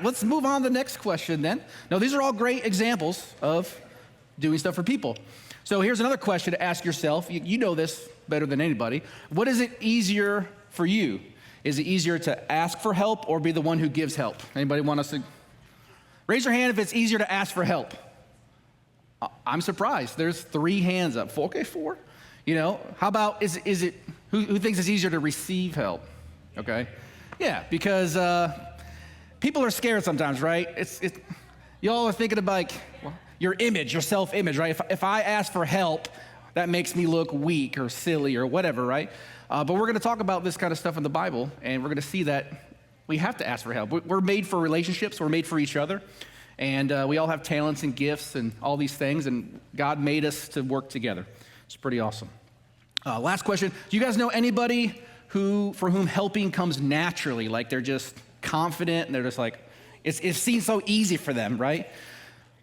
let's move on to the next question then. Now, these are all great examples of doing stuff for people. So here's another question to ask yourself. You know this better than anybody. What is it easier for you? Is it easier to ask for help or be the one who gives help? Anybody want us to? Raise your hand if it's easier to ask for help. I'm surprised. There's 3 hands up. 4? Okay, 4. You know, how about, is it, who thinks it's easier to receive help? Okay. Yeah, because people are scared sometimes, right? Y'all are thinking about like, your image, your self-image, right? If I ask for help, that makes me look weak or silly or whatever, right? But we're going to talk about this kind of stuff in the Bible, and we're going to see that we have to ask for help. We're made for relationships. We're made for each other. And we all have talents and gifts and all these things, and God made us to work together. It's pretty awesome. Last question. Do you guys know anybody for whom helping comes naturally? Like they're just confident, and they're just like, it seems so easy for them, right?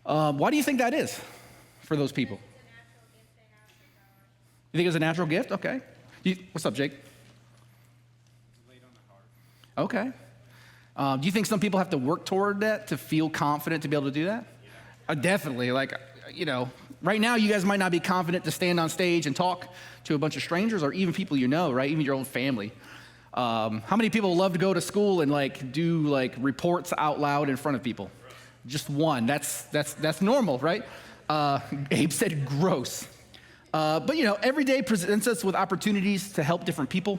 Why do you think that is for those people? You think it's a natural gift? Okay. What's up, Jake? Laid on the heart. Okay. Do you think some people have to work toward that to feel confident to be able to do that? Yeah. Definitely. Like, you know, right now you guys might not be confident to stand on stage and talk to a bunch of strangers or even people you know, right? Even your own family. How many people love to go to school and like do like reports out loud in front of people? Just one. That's normal, right? Abe said gross. But you know, every day presents us with opportunities to help different people.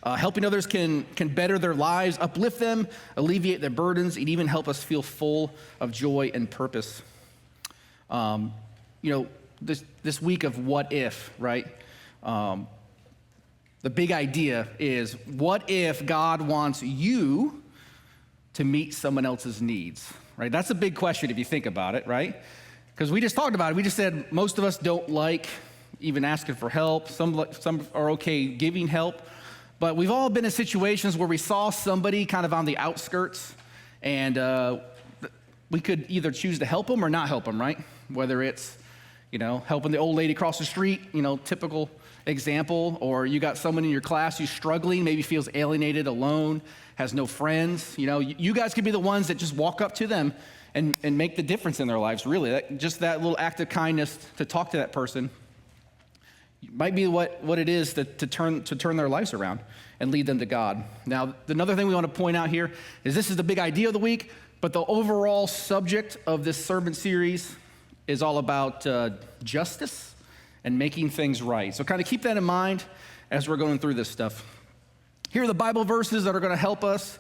Helping others can better their lives, uplift them, alleviate their burdens, and even help us feel full of joy and purpose. You know, this week of what if, right? The big idea is, what if God wants you to meet someone else's needs, right? That's a big question if you think about it, right? Because we just talked about it. We just said most of us don't like even asking for help. Some are okay giving help. But we've all been in situations where we saw somebody kind of on the outskirts, and we could either choose to help them or not help them, right? Whether it's, you know, helping the old lady across the street, you know, typical example, or you got someone in your class who's struggling, maybe feels alienated, alone, has no friends. You know, you guys could be the ones that just walk up to them and make the difference in their lives, really. Just that little act of kindness to talk to that person might be what it is to turn their lives around and lead them to God. Now, another thing we want to point out here is this is the big idea of the week, but the overall subject of this sermon series is all about justice and making things right. So kind of keep that in mind as we're going through this stuff. Here are the Bible verses that are going to help us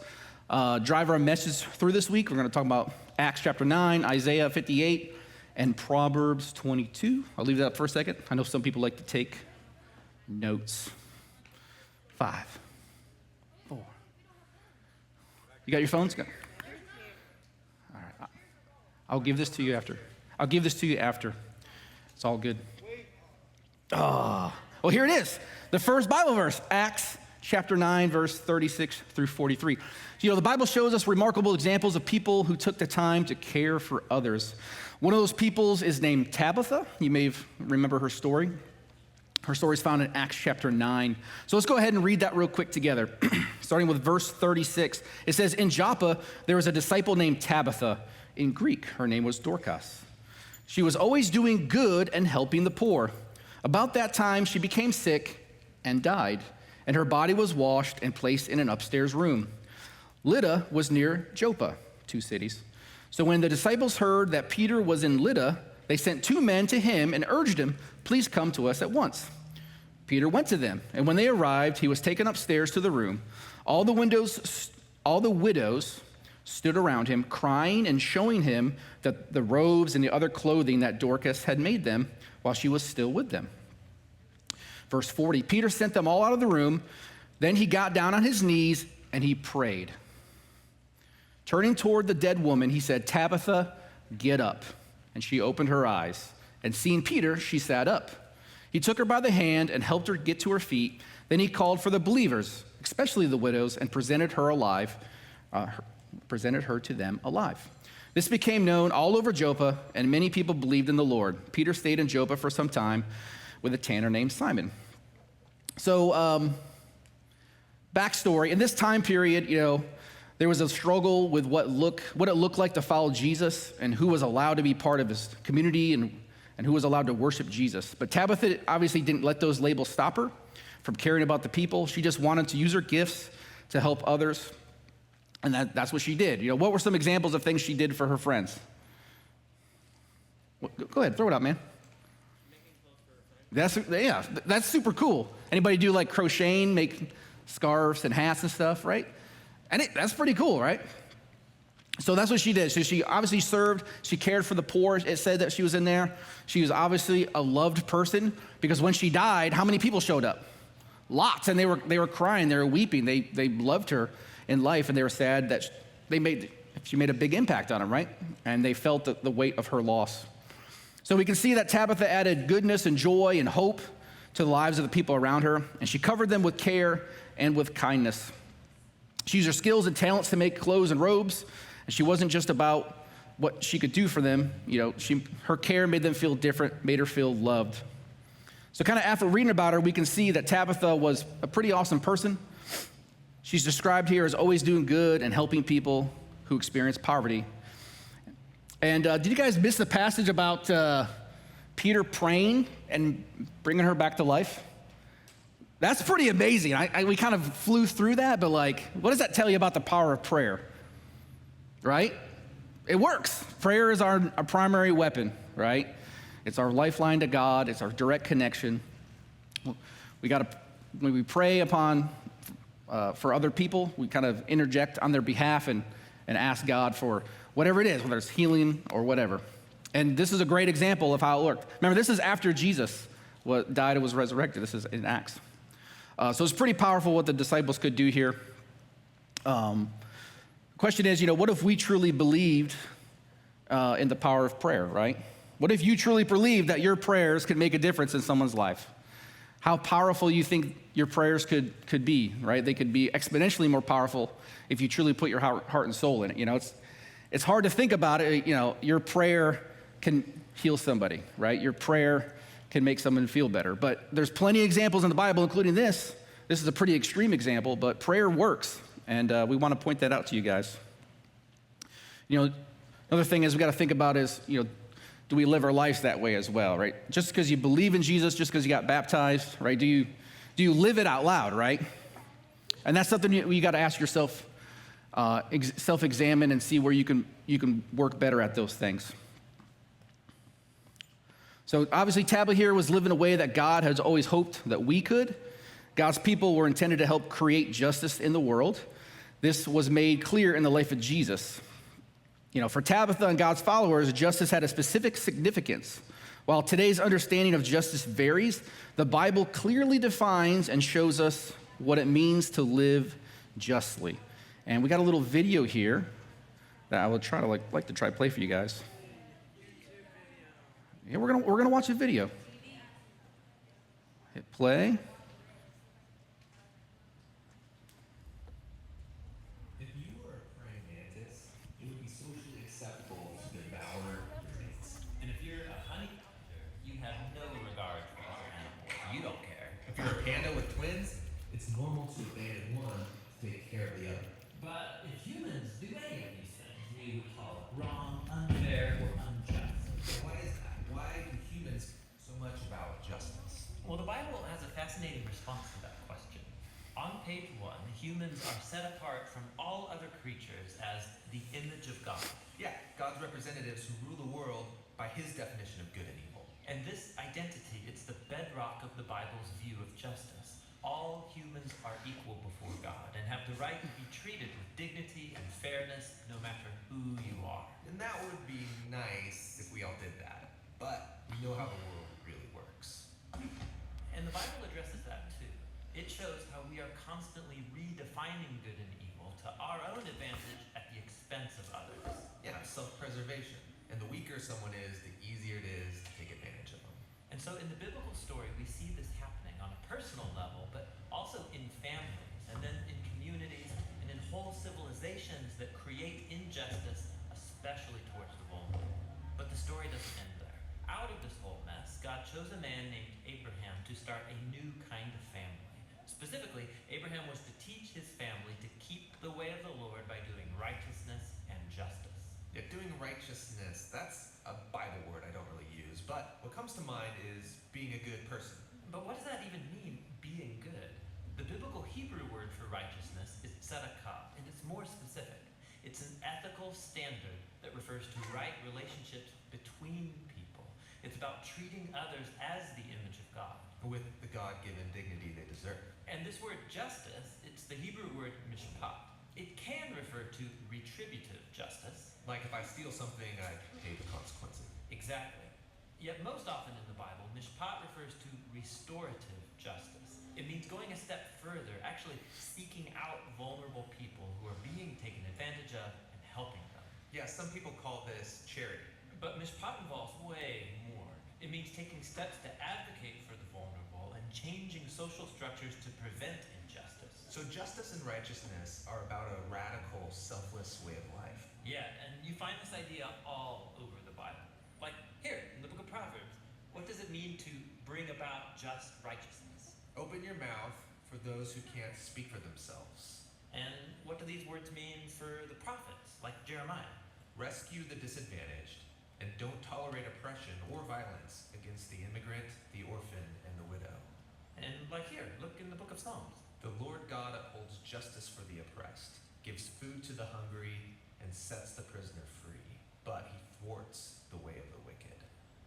drive our message through this week. We're going to talk about Acts chapter 9, Isaiah 58, and Proverbs 22. I'll leave that up for a second. I know some people like to take notes. 5, 4. You got your phones? Go. All right. I'll give this to you after. It's all good. Oh, well, here it is. The first Bible verse, Acts chapter 9, verse 36 through 43. You know, the Bible shows us remarkable examples of people who took the time to care for others. One of those peoples is named Tabitha. You may remember her story. Her story is found in Acts chapter 9. So let's go ahead and read that real quick together. Starting with verse 36. It says, in Joppa, there was a disciple named Tabitha. In Greek, her name was Dorcas. She was always doing good and helping the poor. About that time, she became sick and died, and her body was washed and placed in an upstairs room. Lydda was near Joppa, 2 cities. So when the disciples heard that Peter was in Lydda, they sent 2 men to him and urged him, please come to us at once. Peter went to them, and when they arrived, he was taken upstairs to the room. All the widows stood around him, crying and showing him that the robes and the other clothing that Dorcas had made them while she was still with them. Verse 40, Peter sent them all out of the room. Then he got down on his knees and he prayed. Turning toward the dead woman, he said, Tabitha, get up. And she opened her eyes. And seeing Peter, she sat up. He took her by the hand and helped her get to her feet. Then he called for the believers, especially the widows, and presented her to them alive. This became known all over Joppa, and many people believed in the Lord. Peter stayed in Joppa for some time with a tanner named Simon. So, backstory, in this time period, There was a struggle with what it looked like to follow Jesus and who was allowed to be part of his community and who was allowed to worship Jesus. But Tabitha obviously didn't let those labels stop her from caring about the people. She just wanted to use her gifts to help others. And that's what she did. What were some examples of things she did for her friends? Go ahead, throw it out, man. That's super cool. Anybody do like crocheting, make scarves and hats and stuff, right? And that's pretty cool, right? So that's what she did. So she obviously served. She cared for the poor. It said that she was in there. She was obviously a loved person because when she died, how many people showed up? Lots, and they were crying. They were weeping. They loved her in life, and they were sad that she made a big impact on them, right? And they felt the weight of her loss. So we can see that Tabitha added goodness and joy and hope to the lives of the people around her, and she covered them with care and with kindness. She used her skills and talents to make clothes and robes, and she wasn't just about what she could do for them. Her care made them feel different, made her feel loved. So kind of after reading about her, we can see that Tabitha was a pretty awesome person. She's described here as always doing good and helping people who experience poverty. And did you guys miss the passage about Peter praying and bringing her back to life? That's pretty amazing. We kind of flew through that, but what does that tell you about the power of prayer? Right? It works. Prayer is our primary weapon, right? It's our lifeline to God. It's our direct connection. When we pray for other people, we kind of interject on their behalf and ask God for whatever it is, whether it's healing or whatever. And this is a great example of how it worked. Remember, this is after Jesus died and was resurrected. This is in Acts. So it's pretty powerful what the disciples could do here. Question is, what if we truly believed in the power of prayer, right? What if you truly believed that your prayers could make a difference in someone's life? How powerful you think your prayers could be, right? They could be exponentially more powerful if you truly put your heart and soul in it. It's hard to think about it. Your prayer can heal somebody, right? Your prayer can make someone feel better. But there's plenty of examples in the Bible, including this. This is a pretty extreme example, but prayer works. And we want to point that out to you guys. Another thing is we got to think about is, do we live our lives that way as well, right? Just because you believe in Jesus, just because you got baptized, right? Do you live it out loud, right? And that's something you got to ask yourself, self-examine and see where you can work better at those things. So obviously Tabitha here was living a way that God has always hoped that we could. God's people were intended to help create justice in the world. This was made clear in the life of Jesus. For Tabitha and God's followers, justice had a specific significance. While today's understanding of justice varies, the Bible clearly defines and shows us what it means to live justly. And we got a little video here that I would try to like to try to play for you guys. Yeah, we're gonna watch a video. Hit play. If you were a praying mantis, it would be socially acceptable to devour your mates. And if you're a honey badger, you have no regard for other animals. You don't care. If you're a panda with twins, it's normal to abandon one to take care of the other. But if humans do any of these things, we would call it wrong, unfair, or unjust. So why is that? Why do humans so much about justice? Well, the Bible has a fascinating response to that question. On page 1, humans are set apart from all other creatures as the image of God. Yeah, God's representatives who rule the world by his definition of good and evil. And this identity, it's the bedrock of the Bible's view of justice. All humans are equal before God and have the right to be treated with dignity and fairness no matter who you are. And that would be nice if we all did that. But we know how the world really works. And the Bible addresses that too. It shows how we are constantly redefining good and evil to our own advantage at the expense of others. Yeah, self-preservation. And the weaker someone is, the easier it is to take advantage of them. And so in the biblical story, we see this happening on a personal level, but also in families, and then in communities, and in whole civilizations that create injustice, especially towards the vulnerable. But the story doesn't end there. Out of this whole mess, God chose a man named Abraham to start a new kind of family, Specifically, Abraham was to teach his family to keep the way of the Lord by doing righteousness and justice. Yeah, doing righteousness, that's a Bible word I don't really use, but what comes to mind is being a good person. But what does that even mean, being good? The biblical Hebrew word for righteousness is tzedakah, and it's more specific. It's an ethical standard that refers to right relationships between people. It's about treating others as the image of God. With the God-given dignity they deserve. And this word justice, it's the Hebrew word mishpat. It can refer to retributive justice. Like if I steal something, I pay the consequences. Exactly. Yet most often in the Bible, mishpat refers to restorative justice. It means going a step further, actually seeking out vulnerable people who are being taken advantage of and helping them. Yeah, some people call this charity. But mishpat involves way more. It means taking steps to advocate for the vulnerable and changing social structures to prevent injustice. So justice and righteousness are about a radical, selfless way of life. Yeah, and you find this idea all over the Bible. Like here, in the book of Proverbs, what does it mean to bring about just righteousness? Open your mouth for those who can't speak for themselves. And what do these words mean for the prophets, like Jeremiah? Rescue the disadvantaged, and don't tolerate oppression or violence against the immigrant, the orphan, and the widow. And like here, look in the book of Psalms. The Lord God upholds justice for the oppressed, gives food to the hungry, and sets the prisoner free. But he thwarts the way of the wicked.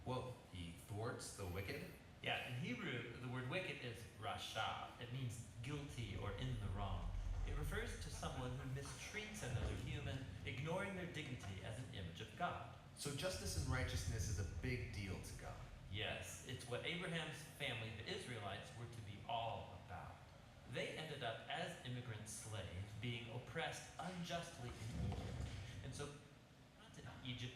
Well, he thwarts the wicked? Yeah, in Hebrew, the word wicked is rasha. It means guilty or in the wrong. It refers to someone who mistreats another human, ignoring their dignity as an image of God. So justice and righteousness is a big deal to God. Yes, it's what Abraham's family, the Israelites, were to be all about. They ended up as immigrant slaves, being oppressed unjustly in Egypt. And so, to Egypt,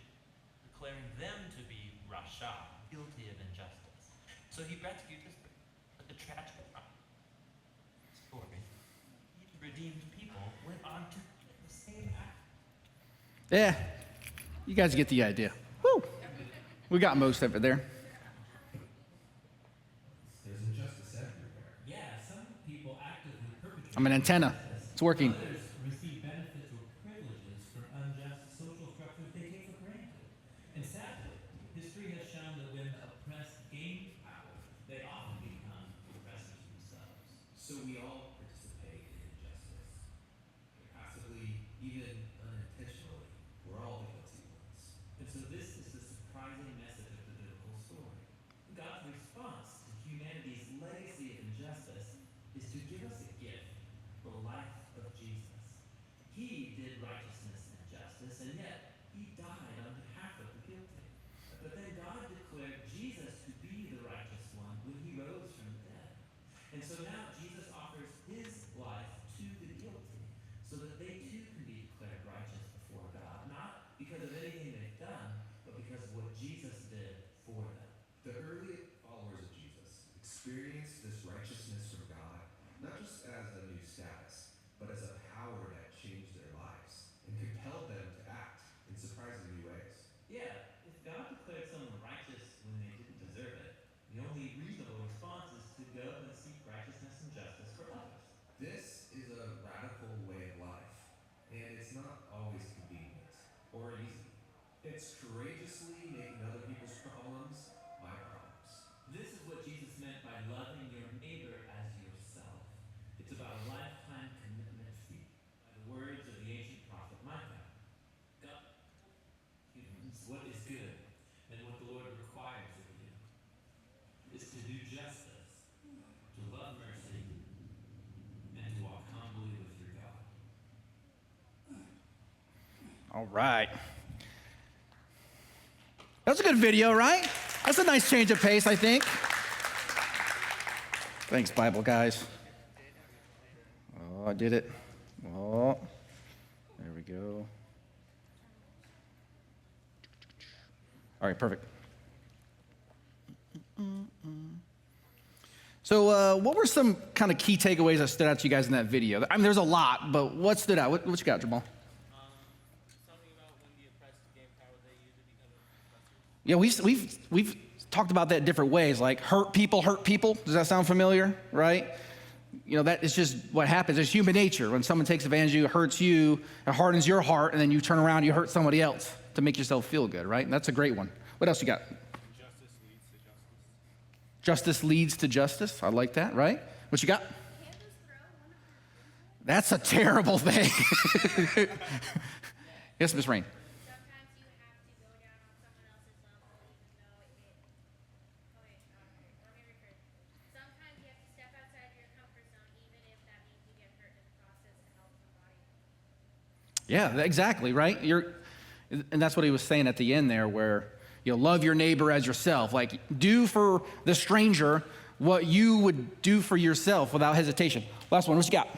declaring them to be rasha, guilty of injustice. So he rescued this, but the tragic story, redeemed people went on to the same act. Yeah, you guys get the idea. Woo! We got most of it there. There's injustice everywhere. Yeah, some people actively perpetrate I'm an antenna. It's working. Others receive benefits or privileges from unjust social structures they take for granted. And sadly, history has shown that when the oppressed gain power, they often become oppressors themselves. So we all participate in injustice. Passively, even unintentionally. We're all the guilty ones. And so this is the surprising message of the biblical story. God's response to humanity's legacy of injustice is to give us a gift, the life of Jesus. He did righteousness and justice, and yet he died on behalf of the guilty. But then God declared Jesus to be the righteous one when he rose from the dead. And so now Jesus offers his life to the guilty so that they too can be declared righteous before God, not because of anything they've done, but because of what Jesus did for them. The early followers of Jesus experienced this righteousness from God, not just as a new status, but as a power that changed their lives and compelled them to act in surprising new ways. Yeah, if God declared someone righteous when they didn't deserve it, the only reasonable response is to go and seek righteousness and justice for others. This is a radical way of life, and it's not always convenient or easy. It's courageously making other people's problems my problems. This is what Jesus meant by loving your neighbor as yourself. It's about a lifetime commitment to by the words of the ancient prophet Micah. God is what is good and what the Lord requires of you is to do justice, to love mercy, and to walk humbly with your God. All right. That was a good video, right? That's a nice change of pace, I think. Thanks, Bible guys. Oh, I did it. Oh, there we go. All right, perfect. So what were some kind of key takeaways that stood out to you guys in that video? I mean, there's a lot, but what stood out? What you got, Jamal? Something about when the oppressed gain power, they use it because of oppressors. Yeah, we've talked about that in different ways, like hurt people. Does that sound familiar, right? that is just what happens. It's human nature. When someone takes advantage of you, it hurts you, it hardens your heart, and then you turn around and you hurt somebody else to make yourself feel good, right? And that's a great one. What else you got? Justice leads to justice. I like that, right? What you got? That's a terrible thing. Yes, Miss Rain. Sometimes you have to go down on someone else's level, even though let me rephrase. Sometimes you have to step outside of your comfort zone, even if that means you get hurt in the process to help somebody. Yeah, exactly, right? And that's what he was saying at the end there, where love your neighbor as yourself. Like, do for the stranger what you would do for yourself without hesitation. Last one, what you got?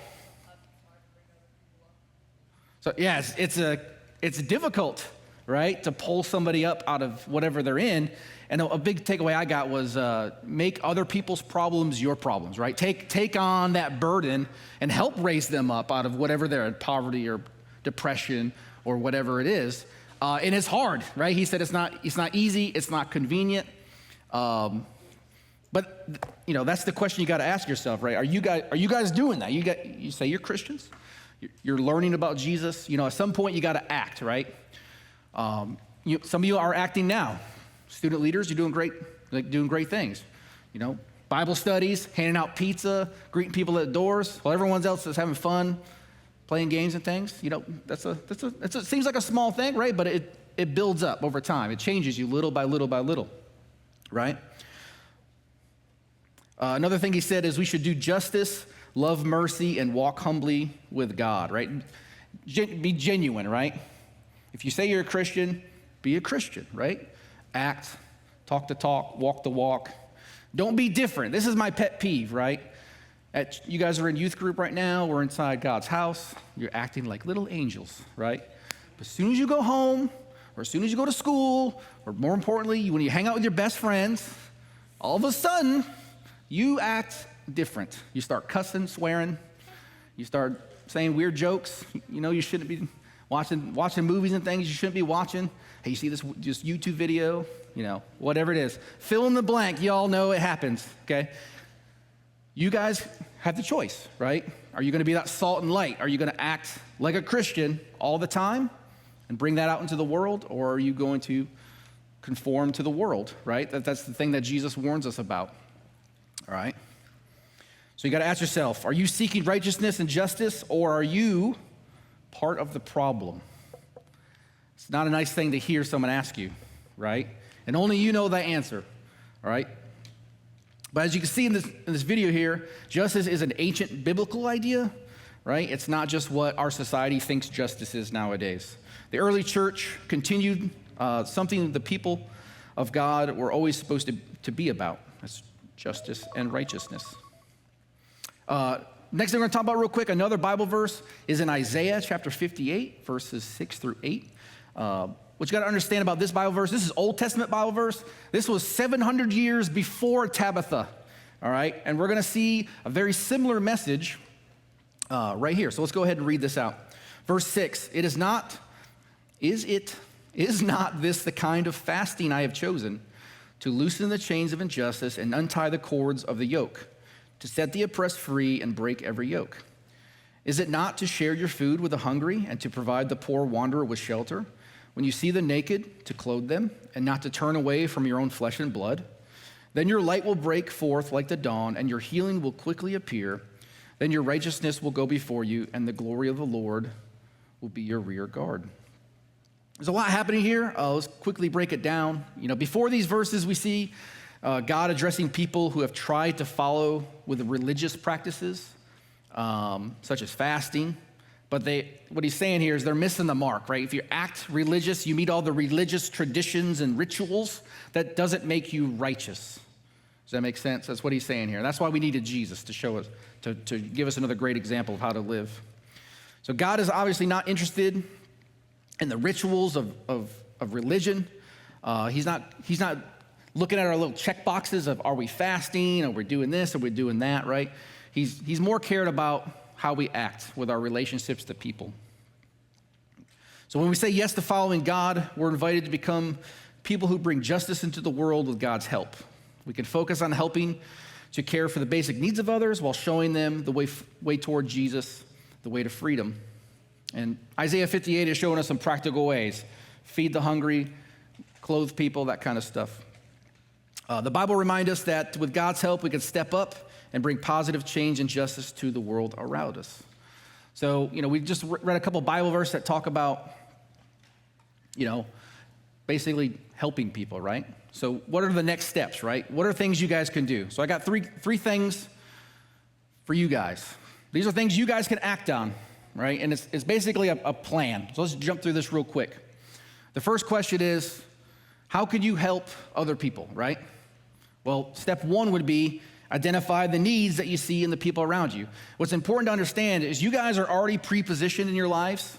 So yeah, it's difficult, right, to pull somebody up out of whatever they're in. And a big takeaway I got was make other people's problems your problems, right? Take on that burden and help raise them up out of whatever they're in, poverty or depression or whatever it is. And it's hard, right? He said it's not easy, it's not convenient. But that's the question you got to ask yourself, right? Are you guys doing that? You say you're Christians. You're learning about Jesus. At some point you got to act, right? Some of you are acting now. Student leaders, you're doing great things. Bible studies, handing out pizza, greeting people at the doors while everyone else is having fun, playing games and things. It seems like a small thing, right? But it builds up over time. It changes you little by little by little, right? Another thing he said is we should do justice, love mercy, and walk humbly with God, right? Be genuine, right? If you say you're a Christian, be a Christian, right? Act, talk the talk, walk the walk. Don't be different. This is my pet peeve, right? You guys are in youth group right now. We're inside God's house. You're acting like little angels, right? But as soon as you go home, or as soon as you go to school, or more importantly, when you hang out with your best friends, all of a sudden, you act different. You start cussing, swearing. You start saying weird jokes. You shouldn't be watching movies and things you shouldn't be watching. Hey, you see this YouTube video? Whatever it is. Fill in the blank. You all know it happens, okay? You guys have the choice, right? Are you going to be that salt and light? Are you going to act like a Christian all the time and bring that out into the world? Or are you going to conform to the world, right? That's the thing that Jesus warns us about, all right? So you got to ask yourself, are you seeking righteousness and justice, or are you part of the problem? It's not a nice thing to hear someone ask you, right? And only you know that answer, all right? But as you can see in this video here, justice is an ancient biblical idea, right? It's not just what our society thinks justice is nowadays. The early church continued something the people of God were always supposed to be about. That's justice and righteousness. Next thing we're going to talk about real quick, another Bible verse is in Isaiah chapter 58, verses 6 through 8. What you got to understand about this Bible verse, this is Old Testament Bible verse. This was 700 years before Tabitha, all right? And we're going to see a very similar message right here. So let's go ahead and read this out. Verse 6, is not this the kind of fasting I have chosen to loosen the chains of injustice and untie the cords of the yoke, to set the oppressed free and break every yoke? Is it not to share your food with the hungry and to provide the poor wanderer with shelter? When you see the naked, to clothe them, and not to turn away from your own flesh and blood? Then your light will break forth like the dawn, and your healing will quickly appear. Then your righteousness will go before you, and the glory of the Lord will be your rear guard. There's a lot happening here. Let's quickly break it down. Before these verses, we see God addressing people who have tried to follow with the religious practices, such as fasting. But what he's saying here is they're missing the mark, right? If you act religious, you meet all the religious traditions and rituals, that doesn't make you righteous. Does that make sense? That's what he's saying here. That's why we needed Jesus to show us, to give us another great example of how to live. So God is obviously not interested in the rituals of religion. He's not looking at our little check boxes of, are we fasting? Are we doing this? Are we doing that, right? He's more cared about how we act with our relationships to people. So when we say yes to following God, we're invited to become people who bring justice into the world with God's help. We can focus on helping to care for the basic needs of others while showing them the way toward Jesus, the way to freedom. And Isaiah 58 is showing us some practical ways. Feed the hungry, clothe people, that kind of stuff. The Bible reminds us that with God's help, we can step up and bring positive change and justice to the world around us. So, we just read a couple Bible verses that talk about, basically helping people, right? So what are the next steps, right? What are things you guys can do? So I got three things for you guys. These are things you guys can act on, right? And it's basically a plan. So let's jump through this real quick. The first question is, how can you help other people, right? Well, step one would be identify the needs that you see in the people around you. What's important to understand is you guys are already pre-positioned in your lives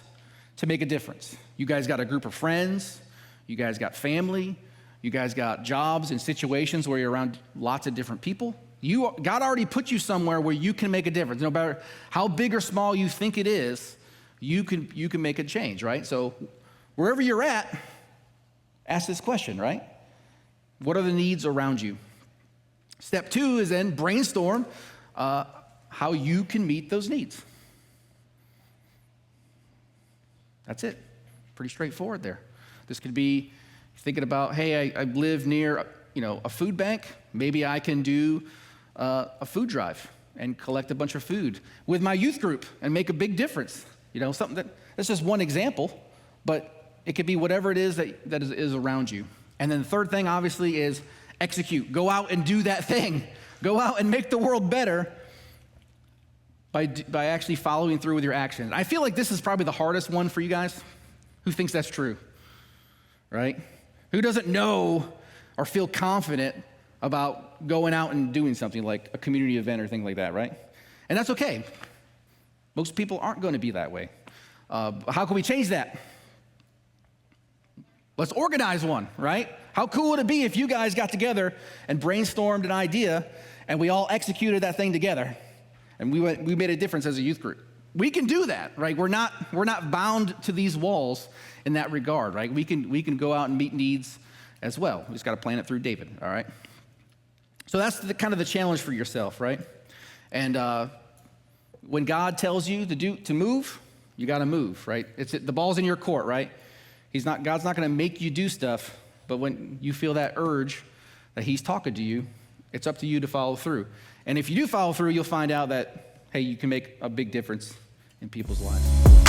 to make a difference. You guys got a group of friends. You guys got family. You guys got jobs and situations where you're around lots of different people. God already put you somewhere where you can make a difference. No matter how big or small you think it is, you can make a change, right? So wherever you're at, ask this question, right? What are the needs around you? Step two is then brainstorm how you can meet those needs. That's it. Pretty straightforward there. This could be thinking about, hey, I live near, a food bank. Maybe I can do a food drive and collect a bunch of food with my youth group and make a big difference. Something that's just one example, but it could be whatever it is that is around you. And then the third thing, obviously, is execute. Go out and do that thing. Go out and make the world better by actually following through with your actions. I feel like this is probably the hardest one for you guys. Who thinks that's true? Right? Who doesn't know or feel confident about going out and doing something like a community event or thing like that, right? And that's okay. Most people aren't going to be that way. How can we change that? Let's organize one, right? How cool would it be if you guys got together and brainstormed an idea and we all executed that thing together and we made a difference as a youth group? We can do that, right? We're not bound to these walls in that regard, right? We can go out and meet needs as well. We just got to plan it through David, all right? So that's kind of the challenge for yourself, right? And when God tells you to move, you got to move, right? The ball's in your court, right? God's not going to make you do stuff, but when you feel that urge that he's talking to you, it's up to you to follow through. And if you do follow through, you'll find out that, hey, you can make a big difference in people's lives.